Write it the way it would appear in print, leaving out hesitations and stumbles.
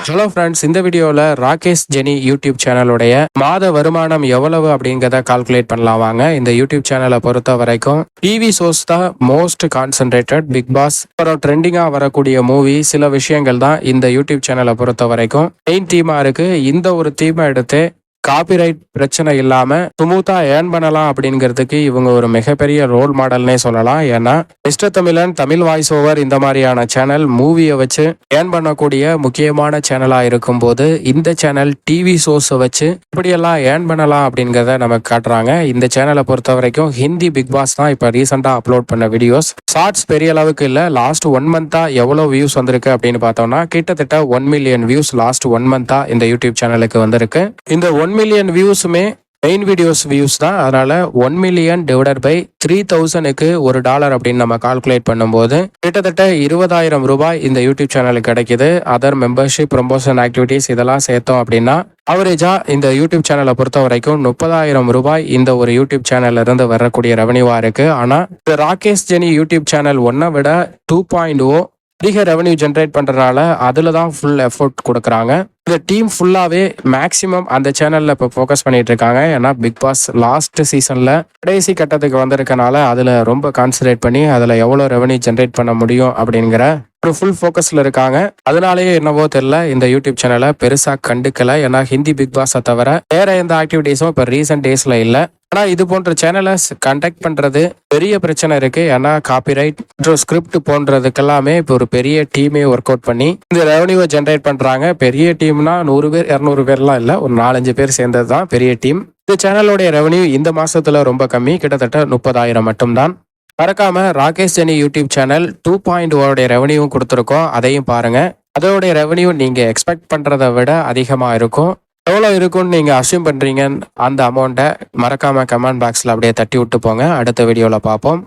Hello friends, இந்த வீடியோவில் Rakesh Jenny YouTube சேனலுடைய மாத வருமானம் எவ்வளவு அப்படிங்கிறத கால்குலேட் பண்ணலாம் வாங்க. இந்த யூடியூப் சேனலை பொறுத்த வரைக்கும் டிவி ஷோஸ் தான் மோஸ்ட் கான்சென்ட்ரேட்டட். பிக் பாஸ் அப்புறம் ட்ரெண்டிங்காக வரக்கூடிய மூவி, சில விஷயங்கள் தான் இந்த யூடியூப் சேனலை பொறுத்த வரைக்கும் மெயின் தீமாக இருக்கு. இந்த ஒரு தீமை எடுத்து காப்பிரைட் பிரச்சனை இல்லாம ஸ்மூத்தா ஏர்ன் பண்ணலாம் அப்படிங்கிறதுக்கு இவங்க ஒரு மிகப்பெரிய ரோல் மாடல்னே சொல்லலாம். ஏன்னா மிஸ்டர் தமிழன், தமிழ் வாய்ஸ் ஓவர் இந்த மாதிரியான சேனல் மூவியை வச்சு ஏர்ன் பண்ணக்கூடிய முக்கியமான சேனலா இருக்கும் போது இந்த சேனல் டிவி ஷோஸை வச்சு இப்படியெல்லாம் ஏர்ன் பண்ணலாம் அப்படிங்கிறத நமக்கு காட்டுறாங்க. இந்த சேனலை பொறுத்த வரைக்கும் ஹிந்தி பிக் பாஸ் தான் இப்ப ரீசெண்டா அப்லோட் பண்ண வீடியோஸ். ஷார்ட்ஸ் பெரிய அளவுக்கு இல்ல. லாஸ்ட் 1 மந்தா எவ்வளவு வியூஸ் வந்திருக்கு அப்படின்னு பார்த்தோம்னா கிட்டத்தட்ட 1 மில்லியன் வியூஸ் லாஸ்ட் 1 மந்தா இந்த யூடியூப் சேனலுக்கு வந்திருக்கு. இந்த 1 மில்லியன் வியூஸுமே மெயின் வீடியோஸ் வியூஸ் தான். அதனால 1 மில்லியன் டிவைடட் பை 3000க்கு $1 அப்படின்னு நம்ம கால்குலேட் பண்ணும்போது கிட்டத்தட்ட 20,000 ரூபாய் இந்த யூடியூப் சேனலுக்கு கிடைக்குது. அதர் மெம்பர்ஷிப், ப்ரொமோஷன் ஆக்டிவிட்டிஸ் இதெல்லாம் சேர்த்தோம் அப்படின்னா அவரேஜா இந்த யூடியூப் சேனலை பொறுத்த வரைக்கும் 30,000 ரூபாய் இந்த ஒரு யூடியூப் சேனல்ல இருந்து வரக்கூடிய ரெவன்யூவா இருக்கு. ஆனா இந்த ராகேஷ் ஜெனி யூடியூப் சேனல் 1 விட 2.0 அதிக ரெவன்யூ ஜென்ரேட் பண்றதுனால அதுல தான் ஃபுல் எஃபோர்ட் கொடுக்குறாங்க. இந்த டீம் ஃபுல்லாவே மேக்சிமம் அந்த சேனல்ல இப்போ ஃபோக்கஸ் பண்ணிட்டு இருக்காங்க. ஏன்னா பிக் பாஸ் லாஸ்ட் சீசன்ல கடைசி கட்டத்துக்கு வந்திருக்கனால அதுல ரொம்ப கான்சன்ட்ரேட் பண்ணி அதுல எவ்வளவு ரெவன்யூ ஜென்ரேட் பண்ண முடியும் அப்படிங்கிற ஒரு ஃபுல் ஃபோக்கஸ்ல இருக்காங்க. அதனாலேயே என்னவோ தெரியல இந்த யூடியூப் சேனலை பெருசா கண்டுக்கல. ஏன்னா ஹிந்தி பிக் பாஸை தவிர வேற எந்த ஆக்டிவிட்டிஸும் இப்போ ரீசெண்ட் டேஸ்ல இல்லை. ஆனா இது போன்ற சேனலை கண்டக்ட் பண்றது பெரிய பிரச்சனை இருக்கு. ஏன்னா காப்பிரைட் மற்றும் ஸ்கிரிப்ட் போன்றதுக்கெல்லாமே இப்போ ஒரு பெரிய டீமே ஒர்க் அவுட் பண்ணி இந்த ரெவன்யூவை ஜென்ரேட் பண்றாங்க. பெரிய டீம்னா 100 பேர் 200 பேர்லாம் இல்லை, ஒரு 4-5 பேர் சேர்ந்தது தான் பெரிய டீம். இந்த சேனலோடைய ரெவன்யூ இந்த மாசத்துல ரொம்ப கம்மி, கிட்டத்தட்ட 30,000 மட்டும்தான். மறக்காம ராகேஷ் ஜெனி யூடியூப் சேனல் 2.0 ரெவன்யூவும் கொடுத்துருக்கோம், அதையும் பாருங்க. அதோடைய ரெவன்யூ நீங்க எக்ஸ்பெக்ட் பண்றதை விட அதிகமா இருக்கும். எவ்வளோ இருக்கும்னு நீங்க அஸ்யூம் பண்றீங்க அந்த அமௌண்ட்டை மறக்காம கமெண்ட் பாக்ஸ்ல அப்படியே தட்டி விட்டு போங்க. அடுத்த வீடியோல பார்ப்போம்.